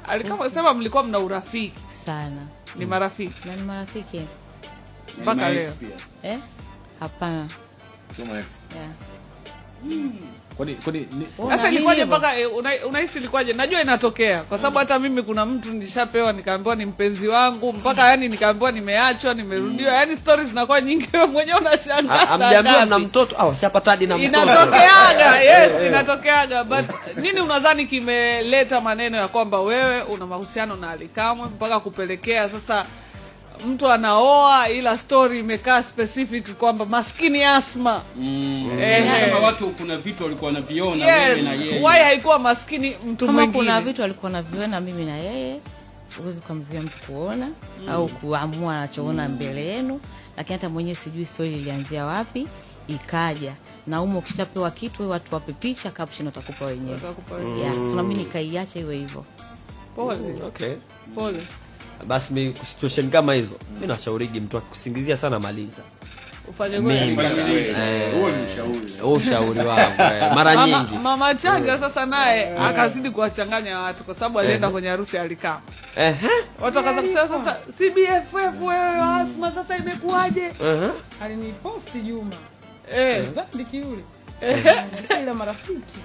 Alikama sema mlikuwa mna urafiki sana. Ni marafiki. Na ni marafiki. Mpaka leo. Hapana. Sio my ex. Yeah. Kwani sasa ilikuwaje mpaka unahisi ilikuwaje? Najua inatokea kwa sababu hata mimi kuna mtu nishapewa nikaambiwa ni mpenzi wangu mpaka yani nikaambiwa nimeachwa nimerudiwa, yani stories zinakuwa nyingi wewe mwenyewe unashangaa. Amjambiwa na mtoto au shapata hadi na mtoto. Inatokeaga, yes, inatokeaga. But nini unadhani kimeleta maneno ya kwamba wewe una mahusiano na Alikamwe mpaka kupelekea sasa mtu anaoa ila story imekaa specific kwamba maskini Asma. Kama watu kuna vitu walikuwa wanaviona wewe na yeye. Why haikuwa maskini mtu mwingine? Kama kuna vitu walikuwa wanaviona mimi na yeye, siwezi kumzuia mtu kuona au kuamua anachoona mbele yenu, lakini hata mwenyewe sijui story ilianzia wapi ikaja. Na umo ukishapewa kitu wewe watu wape picha caption utakupa wenyewe. Yeah, so mimi nikaiacha iwe hivyo. Pole. Okay. Pole. Basi mimi situation kama hizo mimi nashaurigi mtu akusingizia sana maliza. Ufanye wewe. Huo ni ushauri. Ushauri wangu mara nyingi. Mama Chanja sasa naye akazidi kuwachanganya watu kwa sababu alienda kwenye harusi Alikamwe. Watu wakaanza kusema sasa CBFF wewe Asma sasa imekuaje? Aliniposti Juma. Eh. Zandiki yule. Ile marafiki.